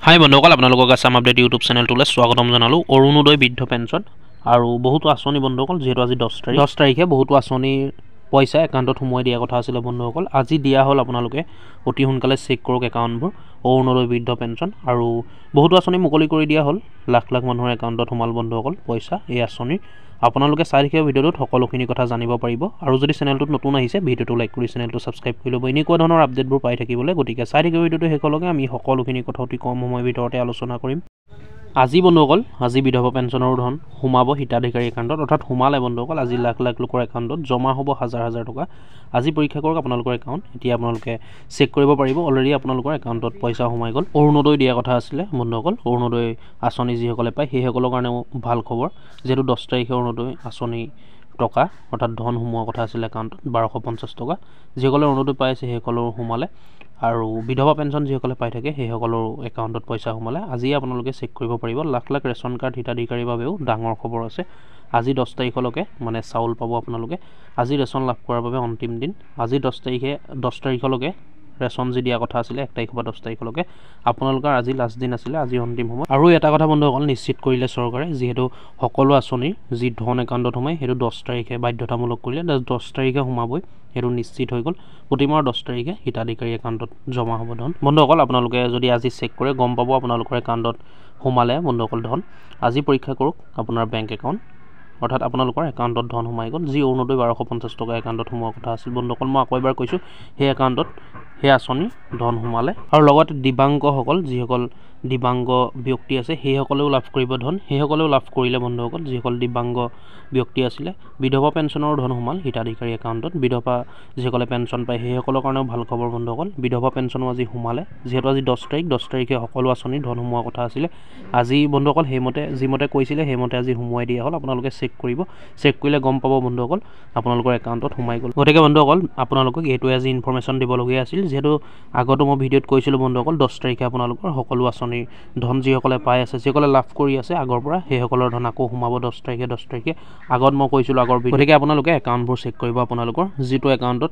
হাই বন্ধুসকল, আপোনালোকক Assam update YouTube চেনেলটোলৈ স্বাগতম জনালোঁ। অৰুণোদয় বৃদ্ধ পেঞ্চন আৰু বহুতো আঁচনি বন্ধুসকল, যিহেতু আজি 10 তাৰিখে বহুতো আঁচনিৰ পইচা একাউণ্টত সোমোৱাই দিয়া কথা আছিলে বন্ধুসকল। আজি দিয়া হ'ল। আপোনালোকে অতি সোনকালে চেক কৰক একাউণ্টবোৰ। অৰুণোদয় বৃদ্ধ পেঞ্চন আৰু বহুতো আঁচনি মুকলি কৰি দিয়া হ'ল। লাখ লাখ মানুহৰ একাউণ্টত সোমাল বন্ধুসকল পইচা এই আঁচনিৰ। আপোনালোকে চাই থাকিব ভিডিঅ'টোত সকলোখিনি কথা জানিব পাৰিব। আৰু যদি চেনেলটোত নতুন আহিছে, ভিডিঅ'টো লাইক কৰি চেনেলটো ছাবস্ক্ৰাইব কৰি ল'ব এনেকুৱা ধৰণৰ আপডেটবোৰ পাই থাকিবলৈ। গতিকে চাই থাকিব ভিডিঅ'টো শেষলৈকে। আমি সকলোখিনি কথা অতি কম সময়ৰ ভিতৰতে আলোচনা কৰিম। আজি বন্ধুসকল, আজি বিধৱা পেঞ্চনৰ ধন সোমাব হিতাধিকাৰী একাউণ্টত, অৰ্থাৎ সোমালে বন্ধুসকল। আজি লাখ লাখ লোকৰ একাউণ্টত জমা হ'ব হাজাৰ হাজাৰ টকা। আজি পৰীক্ষা কৰক আপোনালোকৰ একাউণ্ট। এতিয়া আপোনালোকে চেক কৰিব পাৰিব। অলৰেডি আপোনালোকৰ একাউণ্টত পইচা সোমাই গ'ল। অৰুণোদয় দিয়া কথা আছিলে বন্ধুসকল। অৰুণোদয় আঁচনি যিসকলে পায় সেইসকলৰ কাৰণেও ভাল খবৰ, যিহেতু 10 তাৰিখে অৰুণোদয় আঁচনি টকা অৰ্থাৎ ধন সোমোৱাৰ কথা আছিলে একাউণ্টত 1250 টকা। যিসকলে অৰুণোদয় পাই আছে সেইসকলেও সোমালে, আৰু বিধৱা পেঞ্চন যিসকলে পাই থাকে সেইসকলৰ একাউণ্টত পইচা সোমালে। আজিয়ে আপোনালোকে চেক কৰিব পাৰিব। লাখ লাখ ৰেচন কাৰ্ড হিতাধিকাৰীৰ বাবেও ডাঙৰ খবৰ আছে। আজি 10 তাৰিখলৈকে মানে চাউল পাব আপোনালোকে। আজি ৰেচন লাভ কৰাৰ বাবে অন্তিম দিন। আজি 10 তাৰিখলৈকে ৰেচন যি দিয়া কথা আছিলে 1 তাৰিখৰ পৰা 10 তাৰিখলৈকে, আপোনালোকৰ আজি লাষ্ট দিন আছিলে, আজি অন্তিম সময়। আৰু এটা কথা বন্ধুসকল, নিশ্চিত কৰিলে চৰকাৰে, যিহেতু সকলো আঁচনিৰ যি ধন একাউণ্টত সোমায় সেইটো 10 তাৰিখে বাধ্যতামূলক কৰিলে। 10 তাৰিখে সোমাবই, সেইটো নিশ্চিত হৈ গ'ল। প্ৰতি মাহৰ 10 তাৰিখে হিতাধিকাৰী একাউণ্টত জমা হ'ব ধন। বন্ধুসকল আপোনালোকে যদি আজি চেক কৰে গম পাব আপোনালোকৰ একাউণ্টত সোমালে বন্ধুসকল ধন। আজি পৰীক্ষা কৰক আপোনাৰ বেংক একাউণ্ট, অৰ্থাৎ আপোনালোকৰ একাউণ্টত ধন সোমাই গ'ল। যি অৰুণোদয় 1250 টকা একাউণ্টত সোমোৱাৰ কথা আছিল বন্ধুসকল, মই আকৌ এবাৰ কৈছোঁ, সেই একাউণ্টত সেই আঁচনি ধন সোমালে। আৰু লগতে দিব্যাংগসকল, যিসকল দিব্যাংগ ব্যক্তি আছে সেইসকলেও লাভ কৰিব ধন। সেইসকলেও লাভ কৰিলে বন্ধুসকল, যিসকল দিব্যাংগ ব্যক্তি আছিলে। বিধৱা পেঞ্চনৰ ধন সোমাল হিতাধিকাৰী একাউণ্টত। বিধৱা যিসকলে পেঞ্চন পায় সেইসকলৰ কাৰণেও ভাল খবৰ বন্ধুসকল। বিধৱা পেঞ্চনো আজি সোমালে, যিহেতু আজি 10 তাৰিখে সকলো আঁচনিৰ ধন সোমোৱাৰ কথা আছিলে। আজি বন্ধুসকল সেইমতে যিমতে কৈছিলে সেইমতে আজি সোমোৱাই দিয়া হ'ল। আপোনালোকে চেক কৰিব, চেক কৰিলে গম পাব বন্ধুসকল আপোনালোকৰ একাউণ্টত সোমাই গ'ল। গতিকে বন্ধুসকল আপোনালোকক এইটোৱে আজি ইনফৰমেশ্যন দিবলগীয়া আছিল, যিহেতু আগতো মই ভিডিঅ'ত কৈছিলোঁ বন্ধুসকল 10 তাৰিখে আপোনালোকৰ সকলো আঁচনিৰ ধন যিসকলে পাই আছে, যিসকলে লাভ কৰি আছে আগৰ পৰা, সেইসকলৰ ধন আকৌ সোমাব 10 তাৰিখে। আগত মই কৈছিলোঁ আগৰ ভিডিঅ'। গতিকে আপোনালোকে একাউণ্টবোৰ চেক কৰিব আপোনালোকৰ, যিটো একাউণ্টত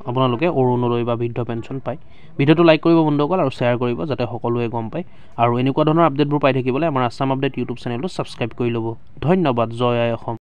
আপোনালোকে অৰুণোদয় বা বৃদ্ধ পেঞ্চন পায়। ভিডিঅ'টো লাইক কৰিব বন্ধুসকল আৰু শ্বেয়াৰ কৰিব, যাতে সকলোৱে গম পায়। আৰু এনেকুৱা ধৰণৰ আপডেটবোৰ পাই থাকিবলৈ আমাৰ আছাম আপডেট ইউটিউব চেনেলটো ছাবস্ক্ৰাইব কৰি ল'ব। ধন্যবাদ। জয় আই অসম।